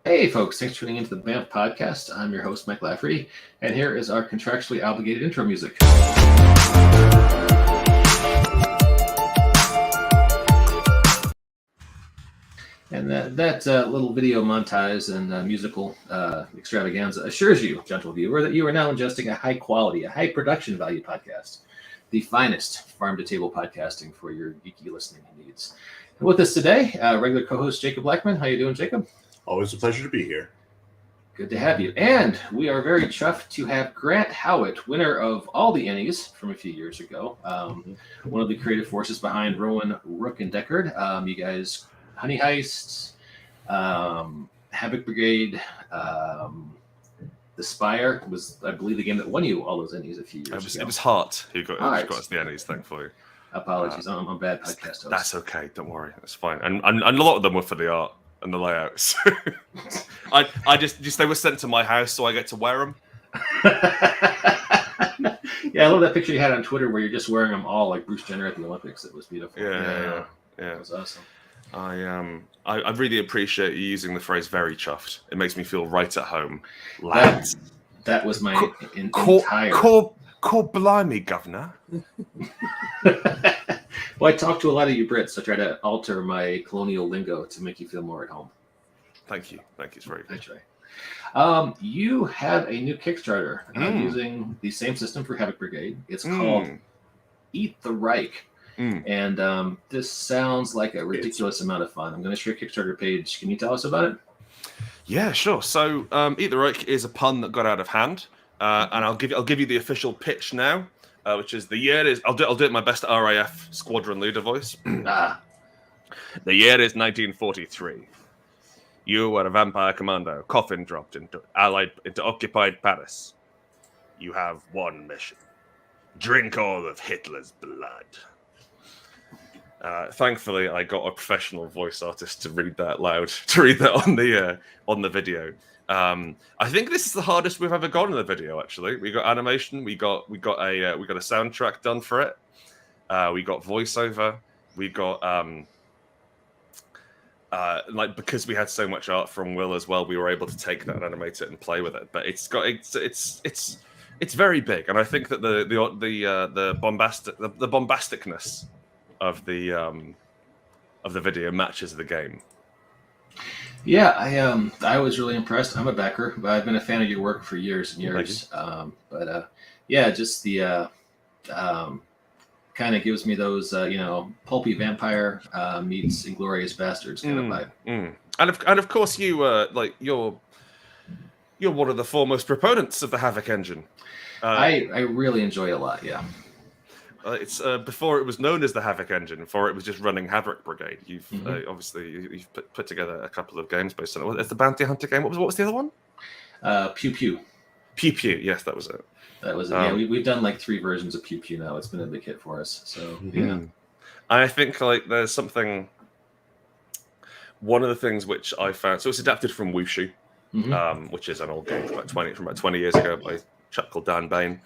Hey, folks, thanks for tuning into the BAMF podcast. I'm your host, Mike Lafferty, and here is our contractually obligated intro music. And that little video montage and musical extravaganza assures you, gentle viewer, that you are now ingesting a high quality, a high production value podcast, the finest farm to table podcasting for your geeky listening needs. And with us today, regular co-host Jacob Blackman. How you doing, Jacob? Always a pleasure to be here. Good to have you. And we are very chuffed to have Grant Howitt, winner of all the Ennies from a few years ago, one of the creative forces behind Rowan, Rook and Decard. You guys, Honey Heist, Havoc Brigade, The Spire was, I believe, the game that won you all those Ennies a few years ago. It was Hart who got us the Ennies, thankfully. Apologies, I'm a bad podcast host. That's okay, don't worry, that's fine. And a lot of them were for the art and the layouts. I just they were sent to my house, so I get to wear them. Yeah, I love that picture you had on Twitter where you're just wearing them all like Bruce Jenner at the Olympics. It was beautiful. Yeah. It was awesome. I really appreciate you using the phrase "very chuffed." It makes me feel right at home, lads. That was my entire. Call blimey, governor. Well, I talk to a lot of you Brits, so I try to alter my colonial lingo to make you feel more at home. Thank you. It's very good. I try. You have a new Kickstarter using the same system for Havoc Brigade. It's called Eat the Reich. And this sounds like a ridiculous amount of fun. I'm going to share your Kickstarter page. Can you tell us about it? Yeah, sure. So Eat the Reich is a pun that got out of hand. And I'll give you the official pitch now, which is the year is I'll do it in my best RAF squadron leader voice. The year is 1943. You were a vampire commando, coffin dropped into occupied Paris. You have one mission: drink all of Hitler's blood. Thankfully, I got a professional voice artist to read that on the video. I think this is the hardest we've ever gone in the video. Actually, we got animation, we got a soundtrack done for it. We got voiceover. We got because we had so much art from Will as well, we were able to take that and animate it and play with it. But it's very big, and I think that the bombasticness of the video matches the game. Yeah, I was really impressed. I'm a backer, but I've been a fan of your work for years and years. Just the kind of gives me those pulpy vampire meets Inglourious Bastards kind of vibe. And of course you're one of the foremost proponents of the Havoc Engine. I really enjoy it a lot. Yeah. It's before it was known as the Havoc Engine, before it was just running Havoc Brigade. You've obviously you've put together a couple of games based on it. It's the Bounty Hunter game. What was the other one? Pew Pew. Pew Pew. Yes, that was it. That was it. Yeah, we've done like 3 versions of Pew Pew now. It's been a big hit for us. So yeah. I think there's something. One of the things which I found, so it's adapted from Wushu, which is an old game from about 20 years ago by a chap called Dan Bain.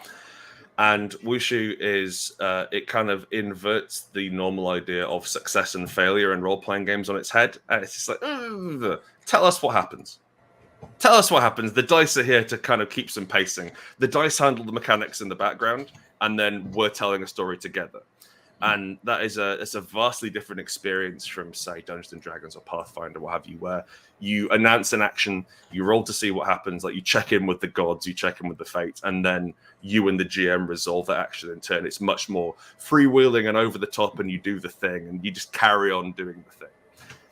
And Wushu is, it kind of inverts the normal idea of success and failure in role-playing games on its head. And it's just like, tell us what happens. Tell us what happens. The dice are here to kind of keep some pacing. The dice handle the mechanics in the background, and then we're telling a story together. And that is it's a vastly different experience from, say, Dungeons and Dragons or Pathfinder, what have you, where you announce an action, you roll to see what happens, like you check in with the gods, you check in with the fate, and then you and the GM resolve that action in turn. It's much more freewheeling and over the top, and you do the thing, and you just carry on doing the thing.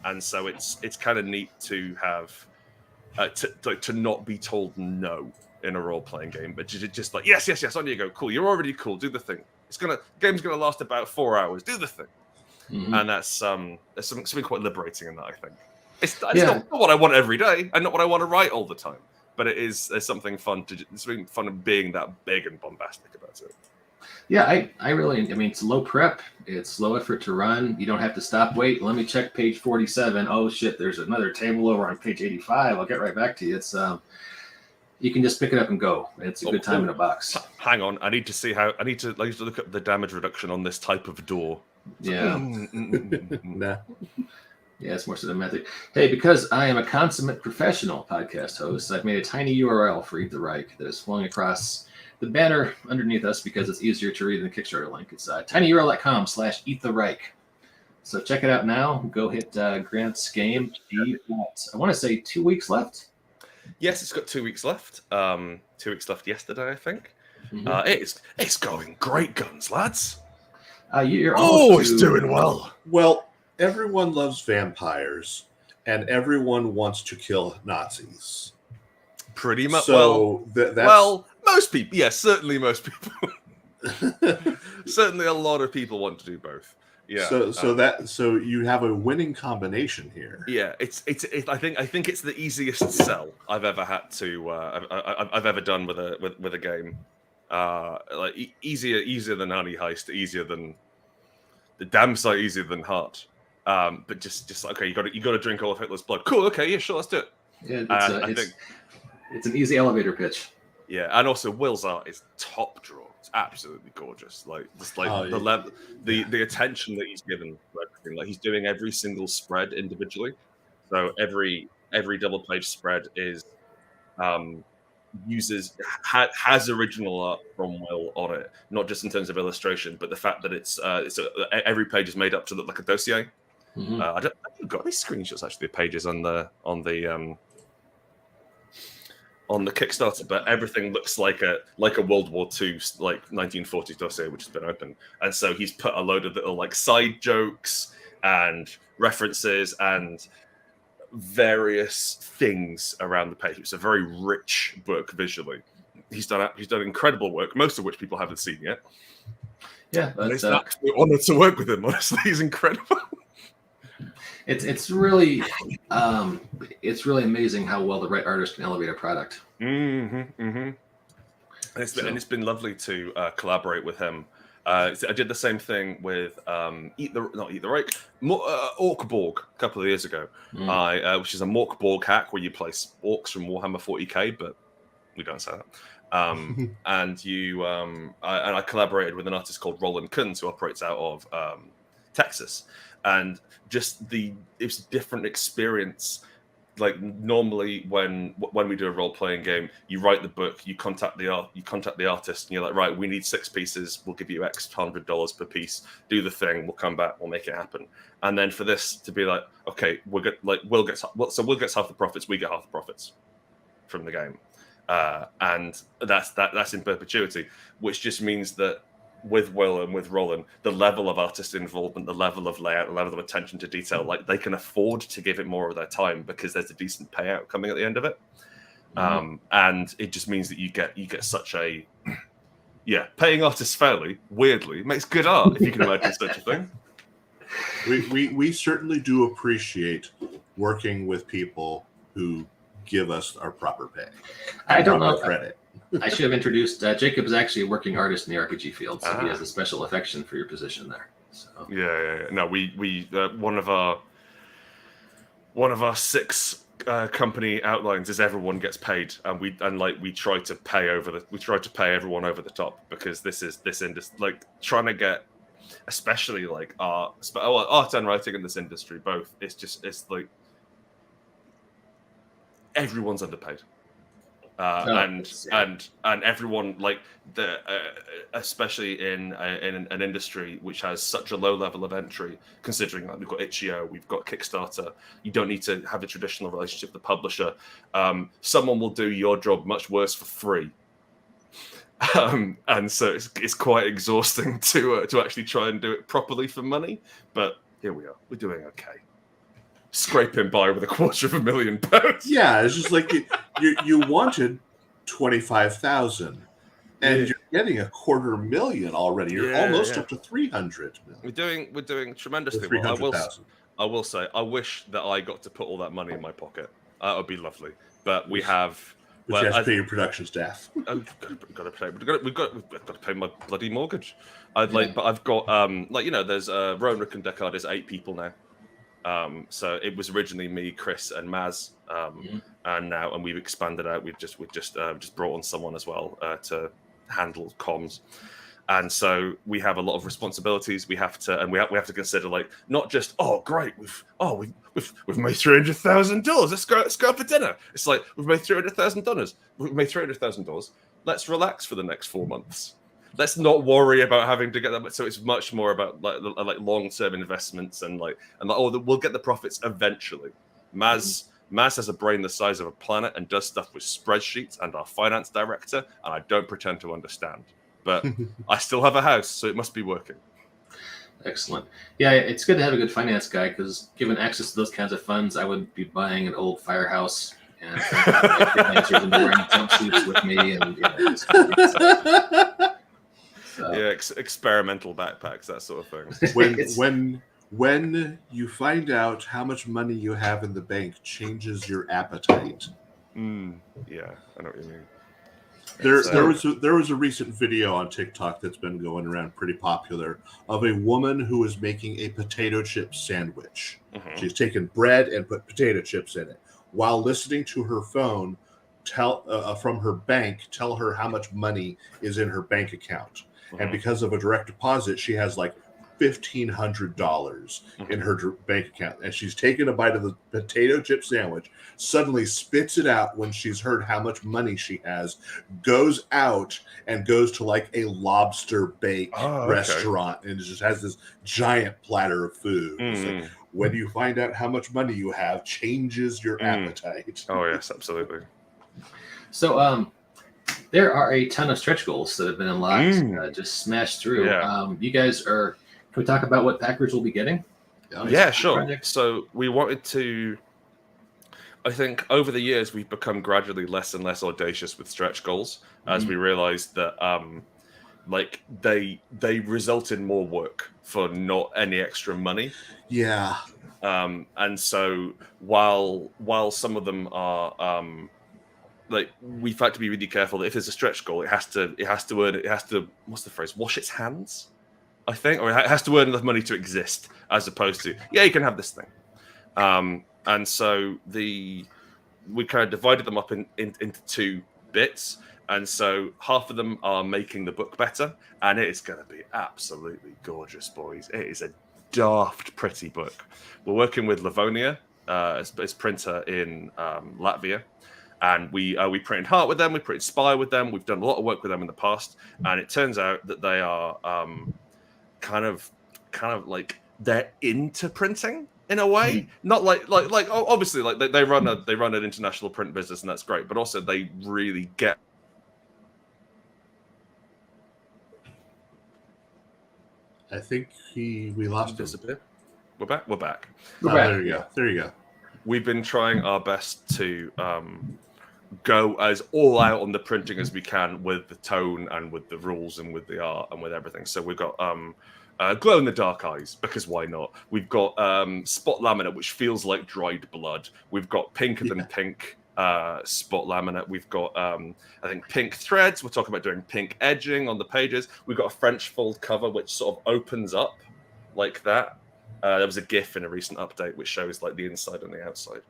And so it's kind of neat to have to not be told no in a role-playing game, but just like yes, on you go, cool, you're already cool, do the thing. Game's gonna last about 4 hours. Do the thing, and that's there's something quite liberating in that. I think it's not what I want every day, and not what I want to write all the time. But there's something fun of being that big and bombastic about it. Yeah, I mean, it's low prep. It's low effort to run. You don't have to stop. Wait, let me check page 47. Oh shit, there's another table over on page 85. I'll get right back to you. It's you can just pick it up and go. It's a good time in a box. Hang on, I need to look at the damage reduction on this type of door. Yeah. Nah. Yeah, it's more cinematic. Hey, because I am a consummate professional podcast host, I've made a tiny URL for Eat the Reich that is flowing across the banner underneath us because it's easier to read than the Kickstarter link. It's tinyurl.com/Eat the Reich. So check it out now. Go hit Grant's game. He's got, I want to say 2 weeks left. Yes, it's got 2 weeks left. 2 weeks left yesterday, I think. It's going great guns, lads. It's doing well. Well, everyone loves vampires, and everyone wants to kill Nazis. Pretty much. So most people. Yes, certainly most people. Certainly, a lot of people want to do both. Yeah. So you have a winning combination here. Yeah, I think it's the easiest sell I've ever had to. I've ever done with a game. Easier than Honey Heist, easier than the damn sight easier than Heart. But just okay, you got to drink all of Hitler's blood. Cool. Okay. Yeah. Sure. Let's do it. Yeah, it's an easy elevator pitch. Yeah, and also Will's art is top draw. It's absolutely gorgeous. The level, the attention that he's given to everything. Like he's doing every single spread individually. So every double page spread is has original art from Will on it, not just in terms of illustration, but the fact that every page is made up to look like a dossier. Mm-hmm. I haven't got any screenshots actually of pages on the Kickstarter, but everything looks like a World War II, like 1940s dossier, which has been opened. And so he's put a load of little like side jokes and references and various things around the page. It's a very rich book visually. He's done incredible work, most of which people haven't seen yet. Yeah, it's an absolute honor to work with him. Honestly, he's incredible. It's really amazing how well the right artist can elevate a product. Mm-hmm, mm-hmm. And it's been lovely to collaborate with him. I did the same thing with Eat the Reich, Orkborg a couple of years ago, which is a Morkborg hack where you place orcs from Warhammer 40k, but we don't say that. And I collaborated with an artist called Roland Kunz, who operates out of Texas. And just it was a different experience. Like normally when we do a role-playing game, you write the book, you contact the artist, and you're like, right, we need 6 pieces, we'll give you X $100 per piece, do the thing, we'll come back, we'll make it happen. And then for this to be like, okay, Will gets half the profits, we get half the profits from the game, and that's in perpetuity, which just means that with Will and with Roland, the level of artist involvement, the level of layout, the level of attention to detail, like they can afford to give it more of their time because there's a decent payout coming at the end of it. And it just means that you get such a paying artists fairly, weirdly, makes good art, if you can imagine such a thing. We certainly do appreciate working with people who give us our proper pay. I don't know credit. I should have introduced Jacob is actually a working artist in the RPG field, so he has a special affection for your position there. So yeah. No, we one of our 6 company outlines is everyone gets paid, and we try to pay everyone over the top, because this industry, like trying to get, especially like art and writing in this industry both, it's like everyone's underpaid. And everyone, like especially in an industry which has such a low level of entry, considering like we've got itch.io, we've got Kickstarter. You don't need to have a traditional relationship with the publisher. Someone will do your job much worse for free, and so it's quite exhausting to actually try and do it properly for money. But here we are, we're doing okay. Scraping by with £250,000. Yeah, it's just like you wanted 25,000, and you're getting $250,000 already. You're almost up to 300 million. We're doing tremendously well. I will say, I wish that I got to put all that money in my pocket. That would be lovely. But we have. But you have to pay your production staff. We've got to pay my bloody mortgage. But I've got there's Rook and Decard is 8 people now. So it was originally me, Chris, and Maz, and we've expanded out. We've just brought on someone as well to handle comms. And so we have a lot of responsibilities. We have to consider, like, not just, oh great, we've made $300,000. Let's go out for dinner. It's like, we've made $300,000. We've made $300,000. Let's relax for the next 4 months. Let's not worry about having to get that. So it's much more about like long-term investments and we'll get the profits eventually. Maz has a brain the size of a planet and does stuff with spreadsheets and our finance director, and I don't pretend to understand. But I still have a house, so it must be working. Excellent. Yeah, it's good to have a good finance guy, because given access to those kinds of funds, I would be buying an old firehouse and freelancers and wearing jumpsuits with me, and experimental backpacks, that sort of thing. When you find out how much money you have in the bank changes your appetite. Yeah, I know what you mean. There was a recent video on TikTok that's been going around pretty popular of a woman who was making a potato chip sandwich. Mm-hmm. She's taken bread and put potato chips in it while listening to her phone from her bank tell her how much money is in her bank account. Mm-hmm. And because of a direct deposit, she has like $1,500 in her bank account, and she's taken a bite of the potato chip sandwich, suddenly spits it out when she's heard how much money she has, goes out and goes to like a lobster bake restaurant and just has this giant platter of food. It's like, when you find out how much money you have, changes your appetite. Oh yes, absolutely. So there are a ton of stretch goals that have been unlocked, just smashed through. You guys are. Can we talk about what packers will be getting? Yeah, sure. Project? So we wanted to. I think over the years we've become gradually less and less audacious with stretch goals as we realized that they result in more work for not any extra money. Yeah. And so while some of them are we've had to be really careful that if there's a stretch goal, it has to what's the phrase? Wash its hands, I think, or it has to earn enough money to exist, as opposed to, you can have this thing. And so we kind of divided them up into two bits. And so half of them are making the book better, and it is going to be absolutely gorgeous, boys. It is a daft, pretty book. We're working with Livonia as printer in Latvia. And we printed Heart with them, we printed Spy with them, we've done a lot of work with them in the past, and it turns out that they are kind of like they're into printing in a way. Not like obviously like they run an international print business, and that's great, but also they really get. I think we lost him. We're back. There you go. We've been trying our best to go as all out on the printing as we can with the tone and with the rules and with the art and with everything. So we've got glow in the dark eyes, because why not? We've got spot laminate, which feels like dried blood. We've got pinker than pink spot laminate. We've got I think pink threads. We're talking about doing pink edging on the pages. We've got a French fold cover which sort of opens up like that. There was a GIF in a recent update which shows like the inside and the outside,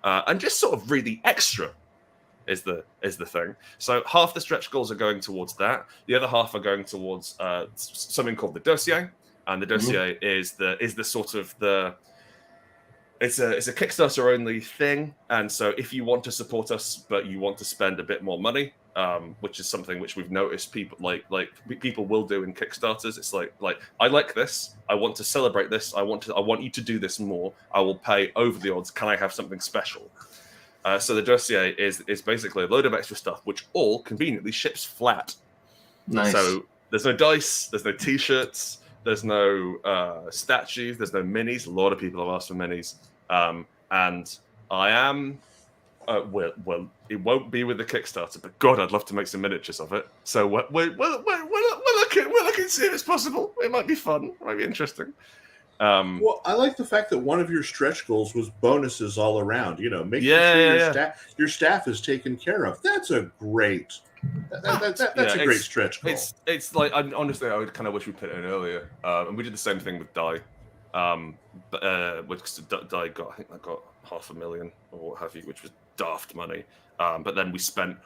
and just sort of really extra is the thing. So half the stretch goals are going towards that. The other half are going towards something called the dossier, and the dossier is the sort of the. It's a Kickstarter only thing, and so if you want to support us but you want to spend a bit more money, which is something which we've noticed people people will do in Kickstarters. It's like I like this, I want to celebrate this, I want you to do this more. I will pay over the odds. Can I have something special? So the dossier is basically a load of extra stuff, which all conveniently ships flat. Nice. So there's no dice, there's no T-shirts. There's no statues. There's no minis. A lot of people have asked for minis, and I am. Well, it won't be with the Kickstarter, but God, I'd love to make some miniatures of it. So we're looking to see if it's possible. It might be fun. It might be interesting. Well, I like the fact that one of your stretch goals was bonuses all around. Making sure your staff is taken care of. That's a great. That's a great stretch goal. It's like honestly, I would kind of wish we put it in earlier, and we did the same thing with Die. Which Die got, I think I got $500,000 or what have you, which was daft money. But then we spent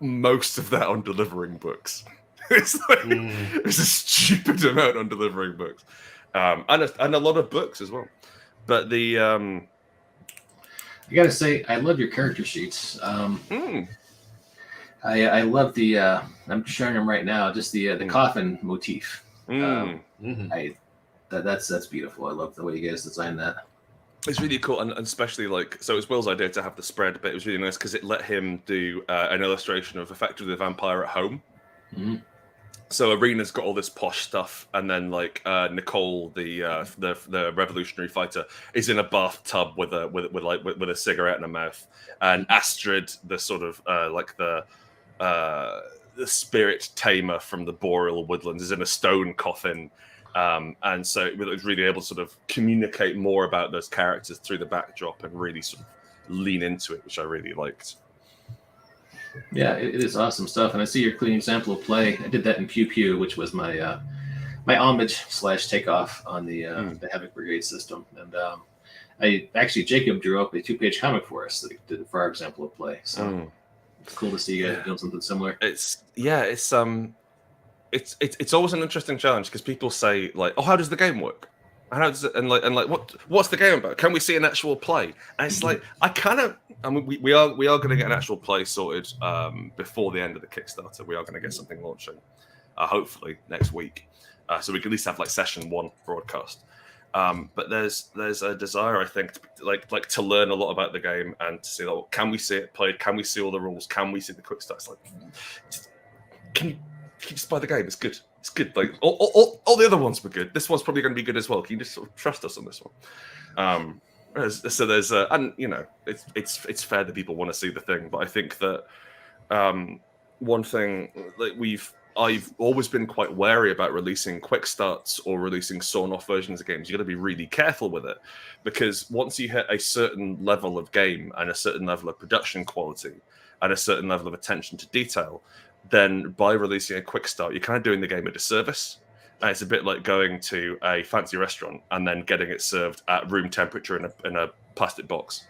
most of that on delivering books. It's like there's a stupid amount on delivering books, and a lot of books as well. But the I gotta say, I love your character sheets. I love the. I'm showing them right now. Just the coffin motif. That's beautiful. I love the way you guys designed that. It's really cool, and especially like so. It was Will's idea to have the spread, but it was really nice because it let him do an illustration of effectively the vampire at home. So Arena's got all this posh stuff, and then like Nicole, the revolutionary fighter, is in a bathtub with a cigarette in her mouth, and Astrid, the sort of the spirit tamer from the boreal woodlands, is in a stone coffin. And so it was really able to sort of communicate more about those characters through the backdrop and really sort of lean into it, which I really liked. Yeah, it is awesome stuff. And I see your clean sample of play. I did that in Pew Pew, which was my my homage / takeoff on the Havoc Brigade system. And Jacob drew up a 2-page comic for us that he did for our example of play. So it's cool to see you guys doing something similar. It's always an interesting challenge because people say like, "Oh, how does the game work? And how does it?" And what's the game about? Can we see an actual play? And it's like we are going to get an actual play sorted before the end of the Kickstarter. We are going to get something launching, hopefully next week, so we can at least have like session 1 broadcast. But there's a desire, I think, to learn a lot about the game and to see, like, can we see it played? Can we see all the rules? Can we see the quick starts? Like, can you just buy the game? It's good. It's good. Like all the other ones were good. This one's probably going to be good as well. Can you just sort of trust us on this one? So there's and you know, it's fair that people want to see the thing, but I think that one thing like I've always been quite wary about releasing quick starts or releasing sawn-off versions of games. You got to be really careful with it, because once you hit a certain level of game and a certain level of production quality and a certain level of attention to detail, then by releasing a quick start, you're kind of doing the game a disservice. And it's a bit like going to a fancy restaurant and then getting it served at room temperature in a plastic box,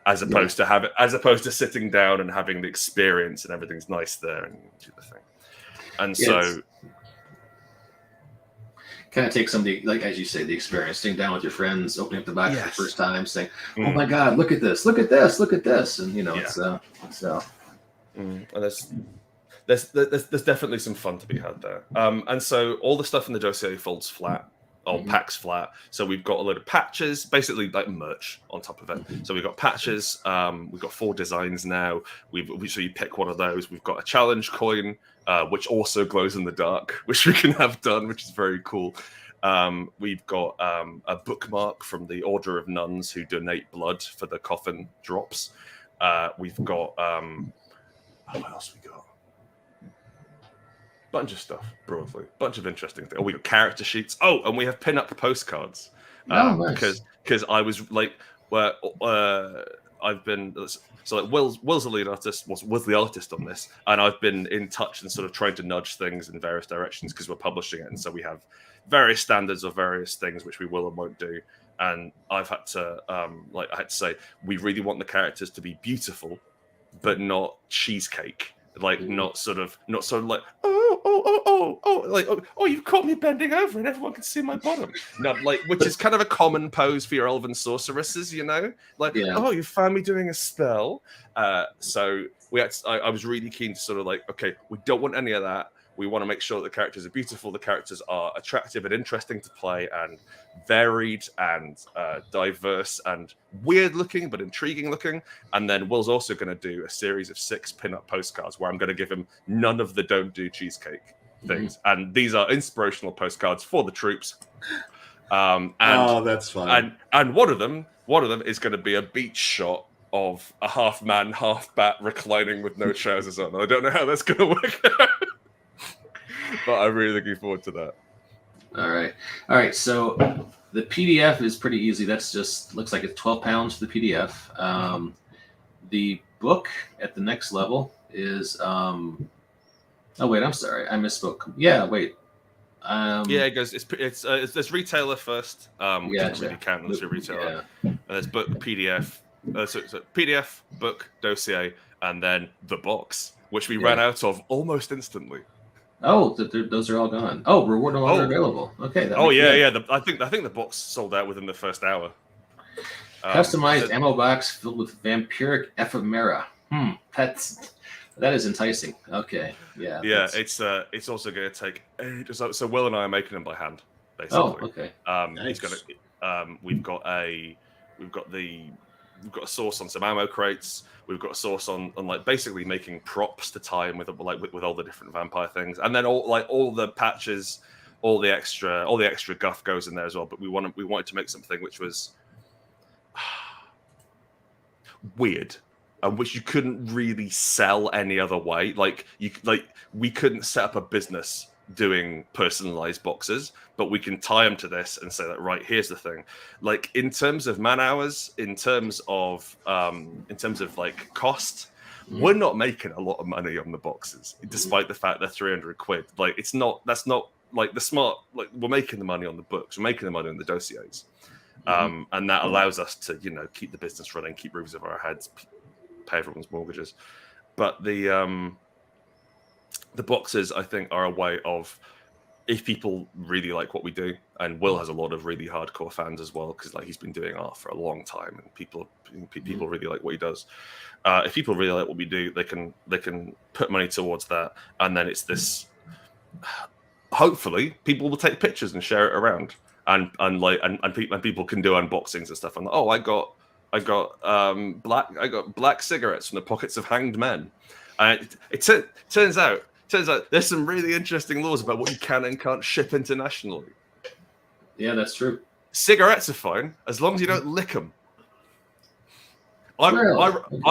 as opposed to sitting down and having the experience and everything's nice there and do the thing. And so, kind of take some of the, like as you say, the experience, sitting down with your friends, opening up the box for the first time, saying, "Oh my God, look at this! Look at this! Look at this!" And you know, and there's definitely some fun to be had there. And so all the stuff in the dossier folds flat, or packs flat. So we've got a load of patches, basically like merch on top of it. So we've got patches. We've got 4 designs now. So you pick one of those. We've got a challenge coin, which also glows in the dark, which we can have done, which is very cool. We've got a bookmark from the Order of Nuns who donate blood for the coffin drops. We've got what else we got? Bunch of stuff, broadly. Bunch of interesting things. Oh, we got character sheets. Oh, and we have pin-up postcards. Nice. Because I was like, I've been so like Will's the lead artist, was the artist on this, and I've been in touch and sort of trying to nudge things in various directions because we're publishing it, and so we have various standards of various things which we will and won't do. And I've had to I had to say we really want the characters to be beautiful, but not cheesecake. Like not sort of like oh you've caught me bending over and everyone can see my bottom. No, like, which is kind of a common pose for your elven sorceresses, you know, like oh, you found me doing a spell. So I was really keen to sort of like, okay, we don't want any of that. We want to make sure that the characters are beautiful, the characters are attractive and interesting to play, and varied and diverse and weird looking but intriguing looking. And then Will's also going to do a series of 6 pin-up postcards where I'm going to give him none of the don't do cheesecake things. And these are inspirational postcards for the troops. That's fun. And one of them is going to be a beach shot of a half man, half bat reclining with no trousers on. I don't know how that's going to work out. But I'm really looking forward to that. All right. So the PDF is pretty easy. That's just looks like it's £12 for the PDF. The book at the next level is. Oh wait, I'm sorry, I misspoke. Yeah, wait. It goes. It's there's retailer first. Which doesn't really count as a retailer. And there's book, PDF. So PDF, book, dossier, and then the box, which we ran out of almost instantly. Oh, those are all gone. Oh, reward no longer available. Okay. I think the box sold out within the first hour. Customized ammo box filled with vampiric ephemera. That is enticing. Okay. Yeah. Yeah, it's also going to take. So Will and I are making them by hand, basically. Oh, okay. Nice. We've got a source on some ammo crates. We've got a source on like basically making props to tie in with all the different vampire things, and then all the patches, all the extra guff goes in there as well. But we wanted to make something which was weird, and which you couldn't really sell any other way. We couldn't set up a business doing personalized boxes, but we can tie them to this and say that, right, here's the thing. Like, in terms of man hours, in terms of like cost, we're not making a lot of money on the boxes, despite the fact they're 300 quid. Like, that's not like the smart, like, we're making the money on the books, we're making the money on the dossiers. And that allows us to, keep the business running, keep roofs over our heads, pay everyone's mortgages. But the boxes, I think, are a way of, if people really like what we do, and Will has a lot of really hardcore fans as well, because like he's been doing art for a long time, and people really like what he does. If people really like what we do, they can put money towards that, and then it's this. Hopefully, people will take pictures and share it around, and people can do unboxings and stuff. And I got black cigarettes from the pockets of hanged men. It turns out there's some really interesting laws about what you can and can't ship internationally. Yeah, that's true. Cigarettes are fine as long as you don't lick them. I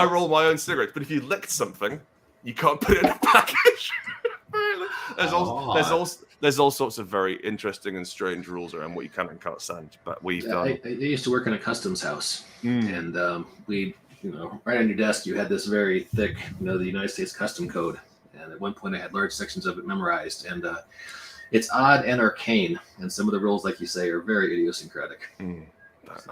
roll my own cigarettes, but if you licked something, you can't put it in a package. There's all sorts of very interesting and strange rules around what you can and can't send. But I used to work in a customs house, and we, right on your desk, you had this very thick, the United States Custom Code. And at one point, I had large sections of it memorized, and it's odd and arcane. And some of the rules, like you say, are very idiosyncratic. That's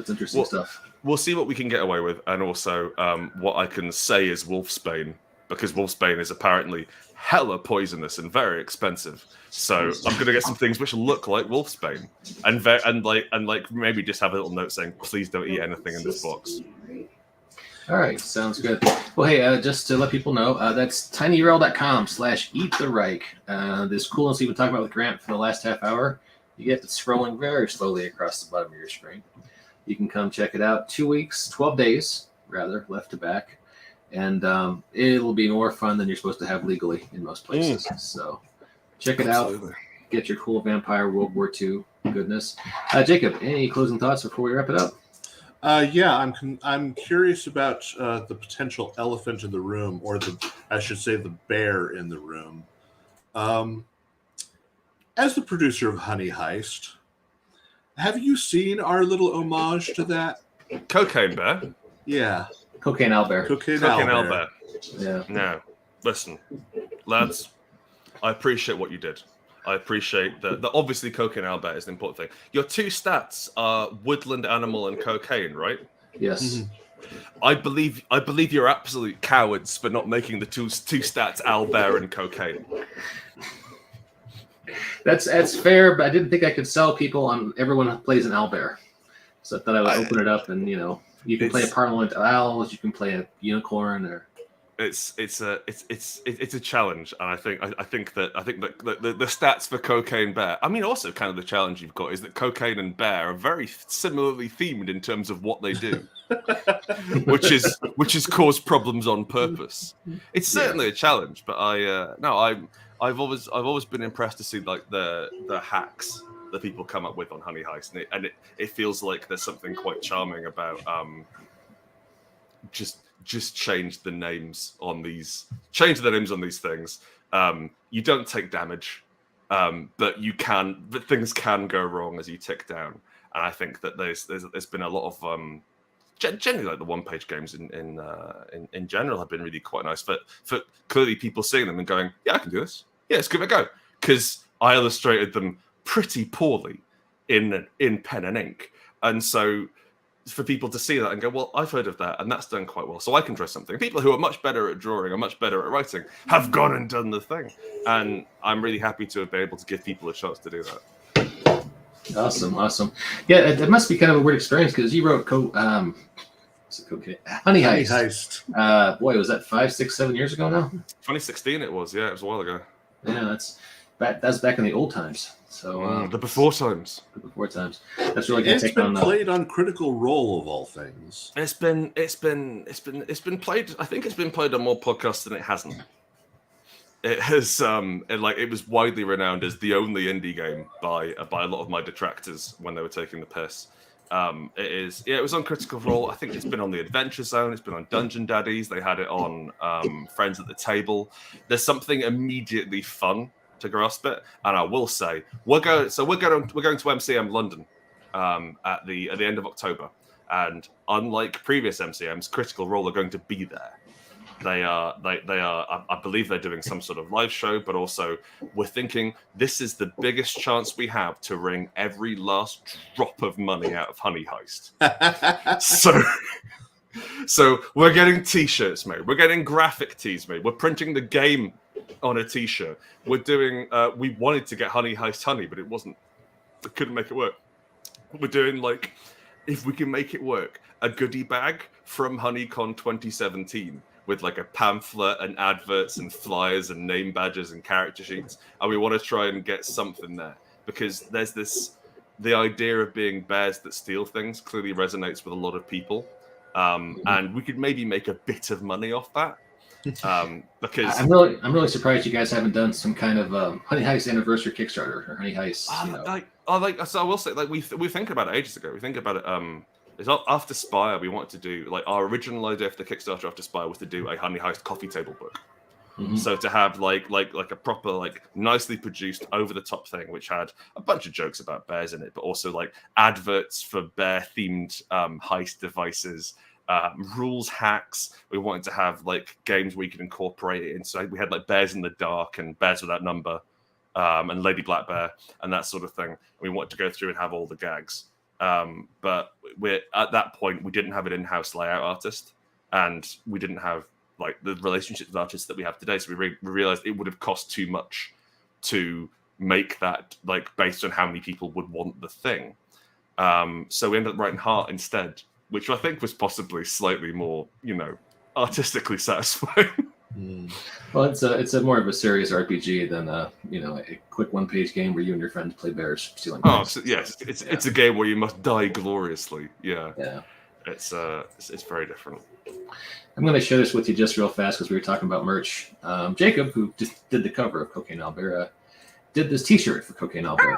interesting stuff. We'll see what we can get away with, and also what I can say is wolfsbane, because wolfsbane is apparently hella poisonous and very expensive. So I'm going to get some things which look like wolfsbane, and maybe just have a little note saying, please don't eat anything in this box. All right, sounds good. Well, hey, just to let people know, that's tinyurl.com/eatthereich. This coolness we've been talking about with Grant for the last half hour, you get it scrolling very slowly across the bottom of your screen. You can come check it out. 12 days, rather, left to back. And it'll be more fun than you're supposed to have legally in most places. So check it out. Get your cool vampire World War II goodness. Jacob, any closing thoughts before we wrap it up? I'm curious about the potential elephant in the room, or the bear in the room. As the producer of Honey Heist, have you seen our little homage to that? Cocaine Bear? Yeah. Cocaine Owlbear. Cocaine Owlbear. Yeah. No, listen, lads, I appreciate what you did. I appreciate that. Obviously, cocaine owlbear is an important thing. Your two stats are woodland animal and cocaine, right? Yes. Mm-hmm. I believe you're absolute cowards for not making the two stats owlbear and cocaine. That's fair, but I didn't think I could sell people on everyone plays an owlbear. So I thought I would open it up, and you can play a parliament owl, you can play a unicorn, or it's a challenge, and I think that the stats for Cocaine Bear. I mean, also kind of the challenge you've got is that Cocaine and Bear are very similarly themed in terms of what they do, which is cause problems on purpose. It's certainly a challenge, but I've always been impressed to see like the hacks that people come up with on Honey Heist, and it feels like there's something quite charming about just change the names on these things. You don't take damage, but things can go wrong as you tick down. And I think that there's been a lot of generally like the one-page games in general have been really quite nice for clearly people seeing them and going, yeah, I can do this. Yeah, let's give it a go, because I illustrated them pretty poorly in pen and ink, and so for people to see that and go, well, I've heard of that, and that's done quite well, so I can try something. People who are much better at drawing or much better at writing have gone and done the thing, and I'm really happy to have been able to give people a chance to do that. Awesome. Yeah, it must be kind of a weird experience because you wrote Honey Heist. Boy, was that 5, 6, 7 years ago now? 2016 it was, yeah, it was a while ago. Yeah, that's back in the old times. So the before times. That's really going to take on. It's been played on Critical Role of all things. It's been played. I think it's been played on more podcasts than it hasn't. It has. It was widely renowned as the only indie game by a lot of my detractors when they were taking the piss. It was on Critical Role. I think it's been on the Adventure Zone. It's been on Dungeon Daddies. They had it on Friends at the Table. There's something immediately fun to grasp it, and I will say we're going to MCM London at the end of October, and unlike previous MCMs, Critical Role are going to be there. They are. I believe they're doing some sort of live show, but also we're thinking this is the biggest chance we have to wring every last drop of money out of Honey Heist. So we're getting T-shirts made. We're getting graphic tees made. We're printing the game on a T-shirt. We're doing. We wanted to get Honey Heist Honey, but it wasn't. We couldn't make it work. We're doing if we can make it work, a goodie bag from HoneyCon 2017. With a pamphlet and adverts and flyers and name badges and character sheets. And we want to try and get something there. Because there's the idea of being bears that steal things clearly resonates with a lot of people. And we could maybe make a bit of money off that. Because I'm really surprised you guys haven't done some kind of Honey Heist anniversary Kickstarter or Honey Heist. So I will say, we think about it ages ago. We think about it, it's after Spire, we wanted to do our original idea for the Kickstarter after Spire was to do a Honey Heist coffee table book. Mm-hmm. So to have like a proper nicely produced over the top thing, which had a bunch of jokes about bears in it, but also adverts for bear themed heist devices, rules hacks. We wanted to have games where you could incorporate it inside. We had Bears in the Dark and Bears Without Number, and Lady Black Bear and that sort of thing. And we wanted to go through and have all the gags. But we're at that point, we didn't have an in-house layout artist, and we didn't have the relationships with artists that we have today. So we realized it would have cost too much to make that based on how many people would want the thing. So we ended up writing Heart instead, which I think was possibly slightly more, artistically satisfying. Well, it's a more of a serious RPG than a quick one-page game where you and your friends play bears stealing. So, yes, it's a game where you must die gloriously. Yeah. It's very different. I'm going to share this with you just real fast because we were talking about merch. Jacob, who just did the cover of Cocaine Owlbear, did this T-shirt for Cocaine Owlbear.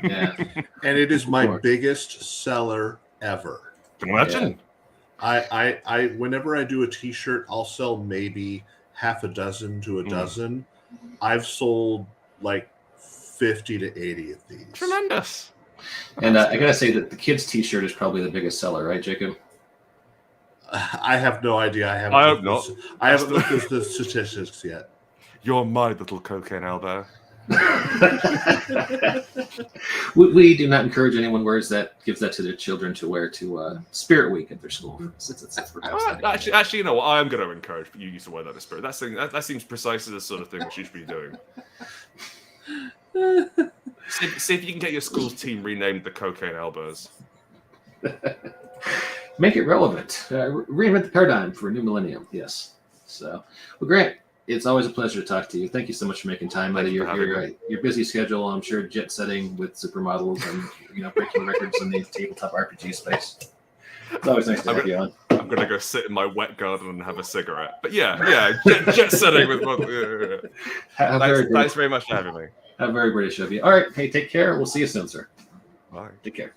Yeah, and it is my biggest seller ever. Can you imagine? Yeah. I whenever I do a T-shirt, I'll sell maybe half a dozen to a dozen. I've sold 50 to 80 of these. Tremendous. And I gotta say that the kids' T-shirt is probably the biggest seller, right, Jacob? I have no idea. I haven't looked at the statistics yet. You're my little Cocaine Owlbear. We do not encourage anyone gives that to their children to wear to Spirit Week at their school. Actually, you know what? I am going to encourage you to wear that to Spirit. That seems precisely the sort of thing we should be doing. See if you can get your school's team renamed the Cocaine Owlbears. Make it relevant. Reinvent the paradigm for a new millennium. Yes. So, well, Grant, it's always a pleasure to talk to you. Thank you so much for making time out of your busy schedule. I'm sure jet setting with supermodels and breaking records in the tabletop RPG space. It's always nice to have you on. I'm gonna go sit in my wet garden and have a cigarette. But yeah, jet setting with. Thanks very much for having me. How very British of you. All right, hey, take care. We'll see you soon, sir. Bye. Take care.